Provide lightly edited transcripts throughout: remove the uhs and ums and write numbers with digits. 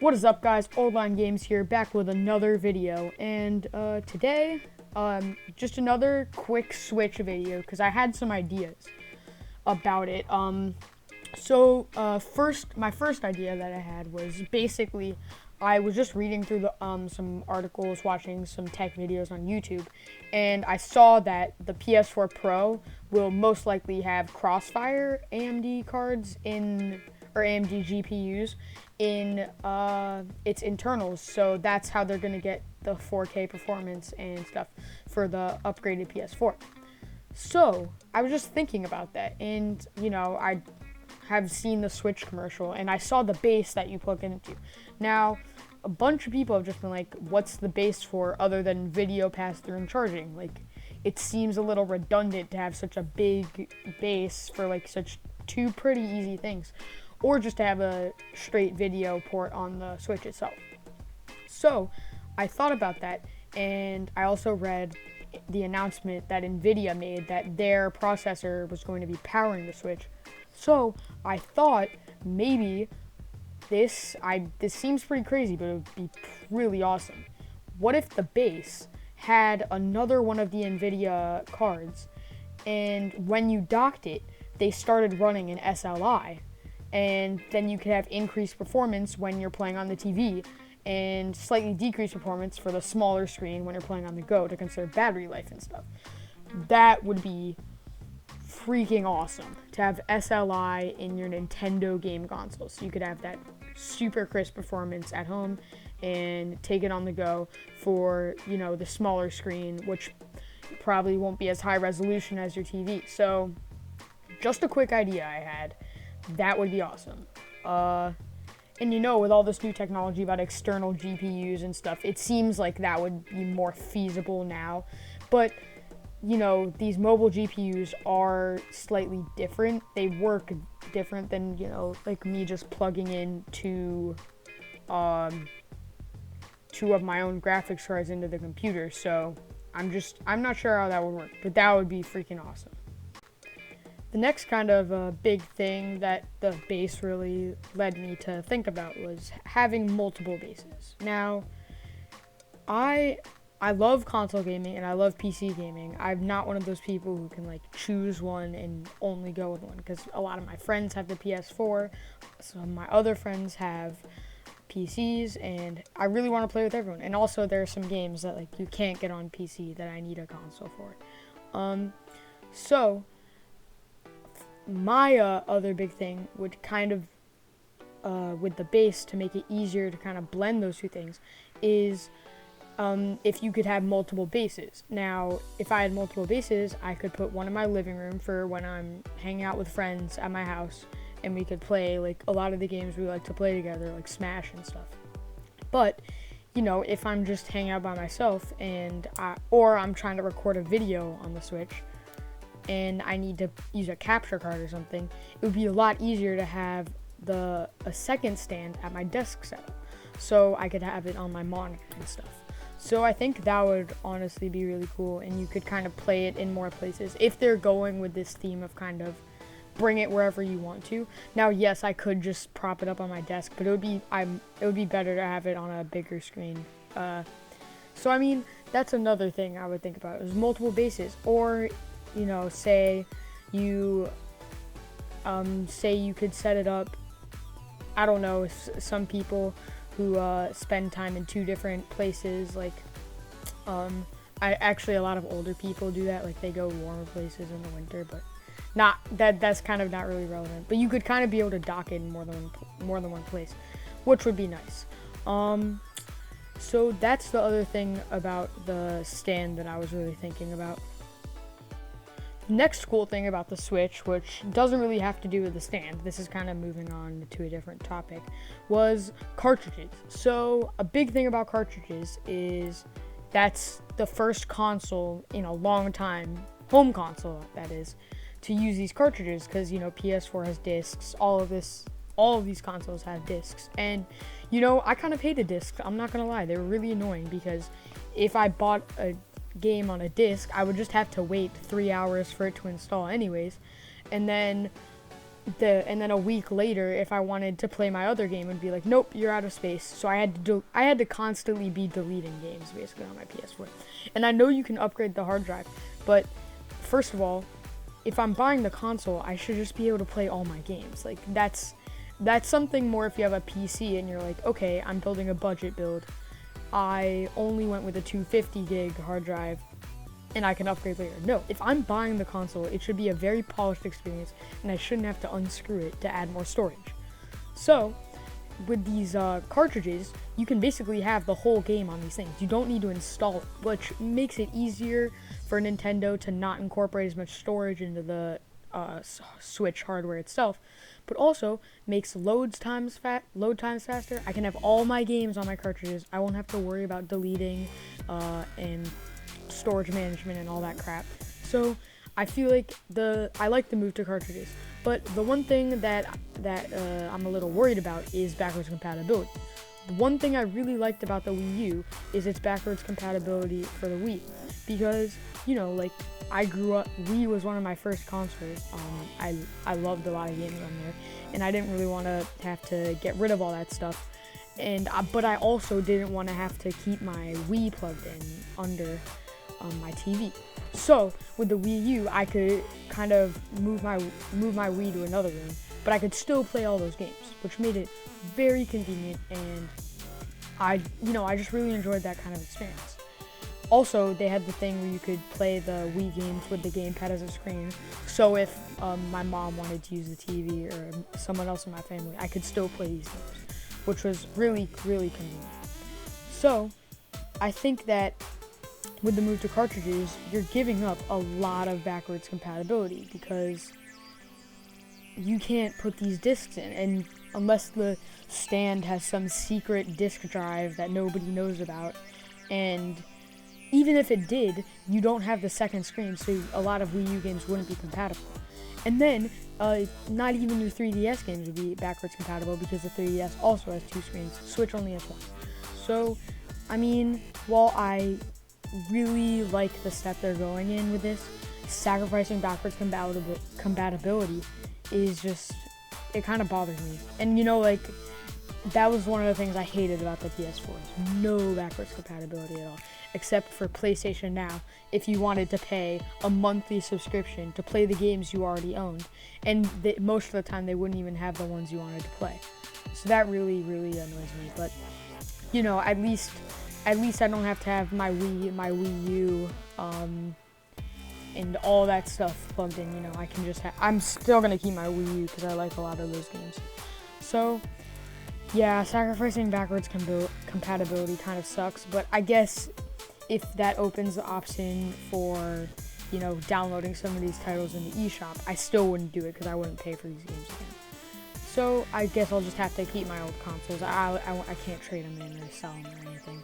What is up, guys? Oldline Games here, back with another video, and today, just another quick Switch video, because I had some ideas about it. My first idea that I had was basically, I was just reading through some articles, watching some tech videos on YouTube, and I saw that the PS4 Pro will most likely have Crossfire AMD cards or AMD GPUs in its internals, so that's how they're gonna get the 4K performance and stuff for the upgraded PS4. So I was just thinking about that, and I have seen the Switch commercial, and I saw the base that you plug into. Now, a bunch of people have just been like, what's the base for other than video pass-through and charging? Like, it seems a little redundant to have such a big base for like such two pretty easy things, or just to have a straight video port on the Switch itself. So I thought about that, and I also read the announcement that Nvidia made that their processor was going to be powering the Switch. So I thought maybe this seems pretty crazy, but it would be really awesome. What if the base had another one of the Nvidia cards, and when you docked it, they started running an SLI, and then you could have increased performance when you're playing on the TV, and slightly decreased performance for the smaller screen when you're playing on the go to conserve battery life and stuff. That would be freaking awesome to have SLI in your Nintendo game console, so you could have that super crisp performance at home and take it on the go for the smaller screen, which probably won't be as high resolution as your TV. So just a quick idea I had. That would be awesome. And with all this new technology about external GPUs and stuff, it seems like that would be more feasible now. But these mobile GPUs are slightly different. They work different than, like me just plugging in two of my own graphics cards into the computer. So I'm not sure how that would work, but that would be freaking awesome. The next kind of big thing that the base really led me to think about was having multiple bases. Now, I love console gaming and I love PC gaming. I'm not one of those people who can choose one and only go with one, because a lot of my friends have the PS4, some of my other friends have PCs, and I really want to play with everyone. And also there are some games that you can't get on PC that I need a console for. So my other big thing would kind of with the base, to make it easier to kind of blend those two things, is if you could have multiple bases. Now, if I had multiple bases, I could put one in my living room for when I'm hanging out with friends at my house, and we could play a lot of the games we like to play together, like Smash and stuff. But if I'm just hanging out by myself or I'm trying to record a video on the Switch and I need to use a capture card or something, it would be a lot easier to have a second stand at my desk setup, so I could have it on my monitor and stuff. So I think that would honestly be really cool, and you could kind of play it in more places if they're going with this theme of kind of bring it wherever you want to. Now, yes, I could just prop it up on my desk, but it would be better to have it on a bigger screen. So I mean, that's another thing I would think about, is multiple bases. Or say you could set it up, I don't know, some people who spend time in two different places, a lot of older people do that, they go warmer places in the winter, but that's kind of not really relevant. But you could kind of be able to dock it in more than one place, which would be nice. So that's the other thing about the stand that I was really thinking about. Next cool thing about the Switch, which doesn't really have to do with the stand, this is kind of moving on to a different topic, was cartridges. So a big thing about cartridges is that's the first console in a long time, home console that is, to use these cartridges, because PS4 has discs, all of these consoles have discs, and I kind of hated discs. I'm not gonna lie, they were really annoying, because if I bought a game on a disc, I would just have to wait 3 hours for it to install anyways, and then and then a week later, if I wanted to play my other game, it'd be like, nope, you're out of space. So I had to constantly be deleting games basically on my PS4. And I know you can upgrade the hard drive, but first of all, if I'm buying the console, I should just be able to play all my games. Like that's something more if you have a PC and you're like, okay, I'm building a budget build. I only went with a 250 gig hard drive and I can upgrade later. No, if I'm buying the console, it should be a very polished experience and I shouldn't have to unscrew it to add more storage. So, with these cartridges, you can basically have the whole game on these things. You don't need to install it, which makes it easier for Nintendo to not incorporate as much storage into the Switch hardware itself, but also makes load times faster. I can have all my games on my cartridges. I won't have to worry about deleting and storage management and all that crap. So I feel like I like the move to cartridges, but the one thing that I'm a little worried about is backwards compatibility. The one thing I really liked about the Wii U is its backwards compatibility for the Wii, because like I grew up, Wii was one of my first consoles. I loved a lot of games on there, and I didn't really want to have to get rid of all that stuff. But I also didn't want to have to keep my Wii plugged in under my TV. So with the Wii U, I could kind of move my Wii to another room, but I could still play all those games, which made it very convenient, and I just really enjoyed that kind of experience. Also, they had the thing where you could play the Wii games with the gamepad as a screen. So if my mom wanted to use the TV or someone else in my family, I could still play these games, which was really, really convenient. So I think that with the move to cartridges, you're giving up a lot of backwards compatibility because you can't put these discs in, and unless the stand has some secret disk drive that nobody knows about, and even if it did, you don't have the second screen, so a lot of Wii U games wouldn't be compatible. And then, not even your 3DS games would be backwards compatible because the 3DS also has two screens. Switch only has one. So, I mean, while I really like the step they're going in with this, sacrificing backwards compatibility is just, it kind of bothers me. And that was one of the things I hated about the PS4, is no backwards compatibility at all, except for PlayStation Now, if you wanted to pay a monthly subscription to play the games you already owned, and most of the time they wouldn't even have the ones you wanted to play. So that really, really annoys me, but at least I don't have to have my Wii U, and all that stuff plugged in. I can just I'm still gonna keep my Wii U because I like a lot of those games. So yeah, sacrificing backwards compatibility kind of sucks, but I guess if that opens the option for downloading some of these titles in the eShop, I still wouldn't do it because I wouldn't pay for these games again. So I guess I'll just have to keep my old consoles. I can't trade them in or sell them or anything.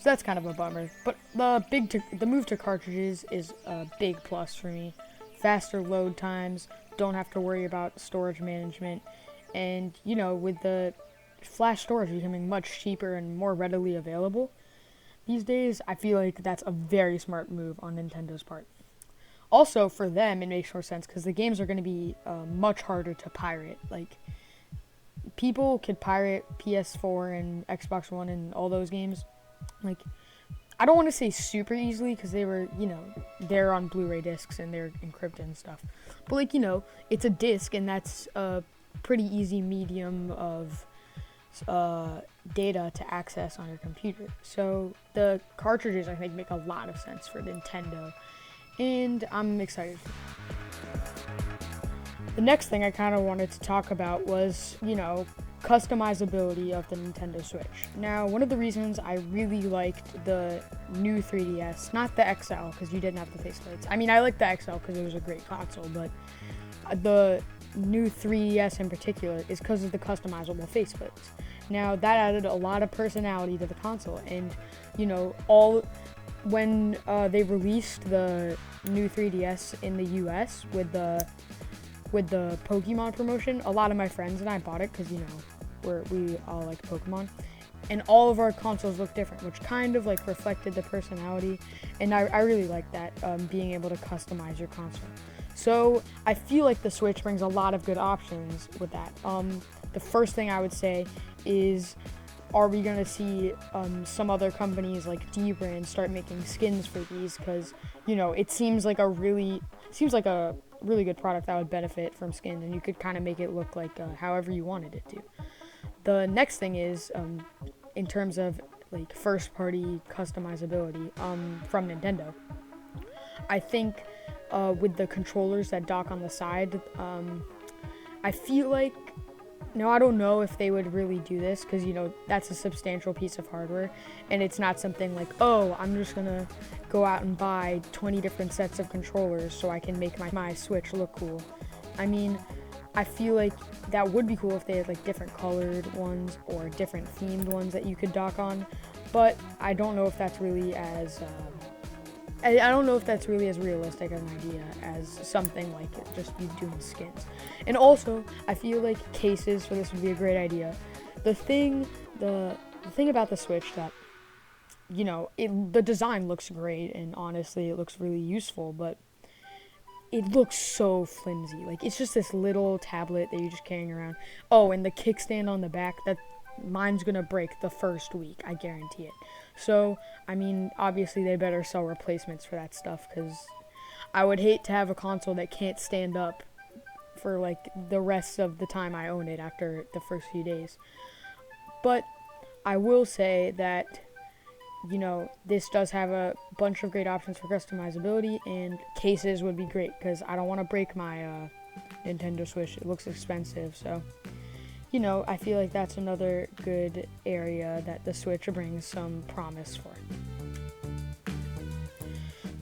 So that's kind of a bummer. But the move to cartridges is a big plus for me. Faster load times, don't have to worry about storage management, and with the flash storage becoming much cheaper and more readily available these days, I feel like that's a very smart move on Nintendo's part. Also, for them, it makes more sense because the games are going to be much harder to pirate. Like, people could pirate PS4 and Xbox One and all those games. Like, I don't want to say super easily because they were, they're on Blu-ray discs and they're encrypted and stuff. But, it's a disc, and that's a pretty easy medium of data to access on your computer. So the cartridges, I think, make a lot of sense for Nintendo, and I'm excited for that. The next thing I kind of wanted to talk about was, customizability of the Nintendo Switch. Now, one of the reasons I really liked the new 3DS, not the XL, because you didn't have the faceplates. I mean, I liked the XL because it was a great console, but the new 3DS in particular is because of the customizable faceplates. Now, that added a lot of personality to the console, and when they released the new 3DS in the US with the Pokemon promotion, a lot of my friends and I bought it because we all like Pokemon, and all of our consoles look different, which kind of reflected the personality, and I really like that, being able to customize your console. So I feel like the Switch brings a lot of good options with that. The first thing I would say is, are we gonna see some other companies like D-Brand start making skins for these? Because it seems like a really good product that would benefit from skins, and you could kind of make it look like however you wanted it to. The next thing is in terms of like first party customizability from Nintendo. I think with the controllers that dock on the side, I feel like, now I don't know if they would really do this because that's a substantial piece of hardware, and it's not something like, oh, I'm just gonna go out and buy 20 different sets of controllers so I can make my Switch look cool. I mean, I feel like that would be cool if they had like different colored ones or different themed ones that you could dock on, but I don't know if that's really as I don't know if that's really as realistic an idea as something like just you doing skins. And also, I feel like cases for this would be a great idea. The thing about the Switch that, the design looks great, and honestly, it looks really useful, but it looks so flimsy. Like, it's just this little tablet that you're just carrying around. Oh, and the kickstand on the back, mine's gonna break the first week, I guarantee it. So, I mean, obviously they better sell replacements for that stuff, because I would hate to have a console that can't stand up for like the rest of the time I own it after the first few days. But I will say that this does have a bunch of great options for customizability, and cases would be great because I don't want to break my Nintendo Switch. It looks expensive, so I feel like that's another good area that the Switch brings some promise for.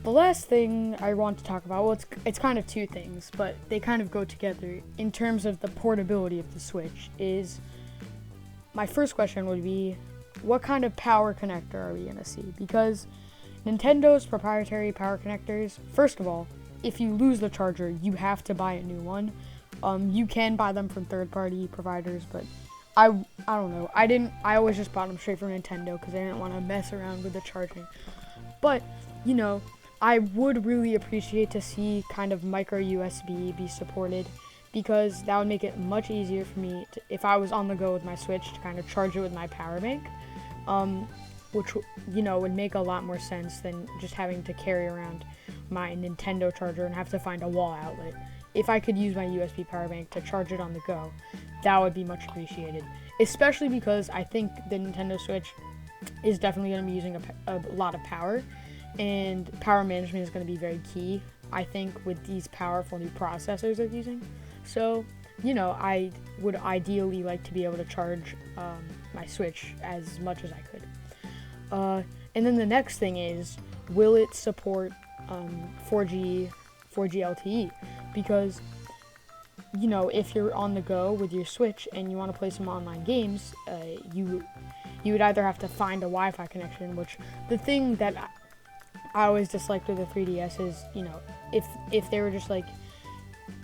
The last thing I want to talk about, well, it's kind of two things, but they kind of go together in terms of the portability of the Switch, is my first question would be, what kind of power connector are we going to see? Because Nintendo's proprietary power connectors, first of all, if you lose the charger, you have to buy a new one. You can buy them from third-party providers, but I don't know. I always just bought them straight from Nintendo because I didn't want to mess around with the charging. But, I would really appreciate to see kind of micro USB be supported, because that would make it much easier for me if I was on the go with my Switch to kind of charge it with my power bank, which, would make a lot more sense than just having to carry around my Nintendo charger and have to find a wall outlet. If I could use my USB power bank to charge it on the go, that would be much appreciated. Especially because I think the Nintendo Switch is definitely going to be using a lot of power, and power management is going to be very key, I think, with these powerful new processors they're using. So, I would ideally like to be able to charge my Switch as much as I could. And then the next thing is, will it support 4G LTE? Because, if you're on the go with your Switch and you want to play some online games, you would either have to find a Wi-Fi connection, which the thing that I always disliked with the 3DS is, if they were just like,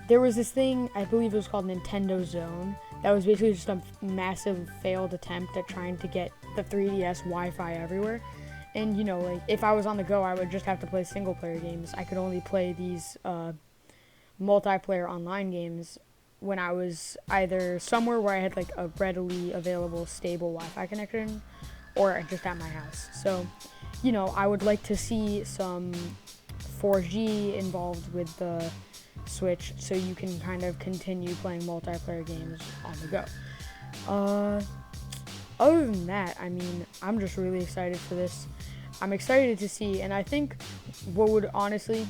there was this thing, I believe it was called Nintendo Zone, that was basically just a massive failed attempt at trying to get the 3DS Wi-Fi everywhere. And, if I was on the go, I would just have to play single-player games. I could only play these multiplayer online games when I was either somewhere where I had, like, a readily available, stable Wi-Fi connection, or just at my house. So, I would like to see some 4G involved with the Switch so you can kind of continue playing multiplayer games on the go. Other than that, I mean, I'm just really excited for this. I'm excited to see, and I think what would honestly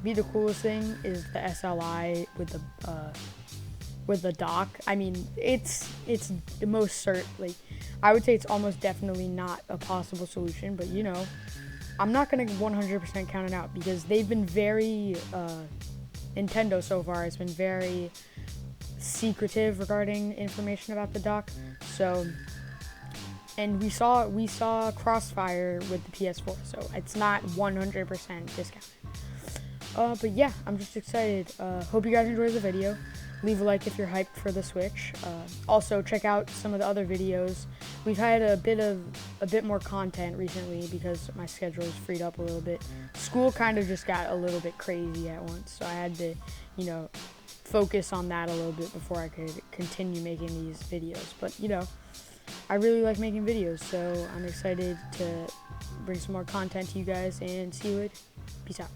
be the coolest thing is the SLI with the dock. I mean, it's the most I would say it's almost definitely not a possible solution, but I'm not going to 100% count it out, because they've been very Nintendo so far has been very secretive regarding information about the dock. So, and we saw Crossfire with the PS4, so it's not 100% discounted. But yeah, I'm just excited. Hope you guys enjoyed the video. Leave a like if you're hyped for the Switch. Also, check out some of the other videos. We've had a bit more content recently because my schedule is freed up a little bit. School kind of just got a little bit crazy at once, so I had to, focus on that a little bit before I could continue making these videos. But I really like making videos, so I'm excited to bring some more content to you guys and see you later. Peace out.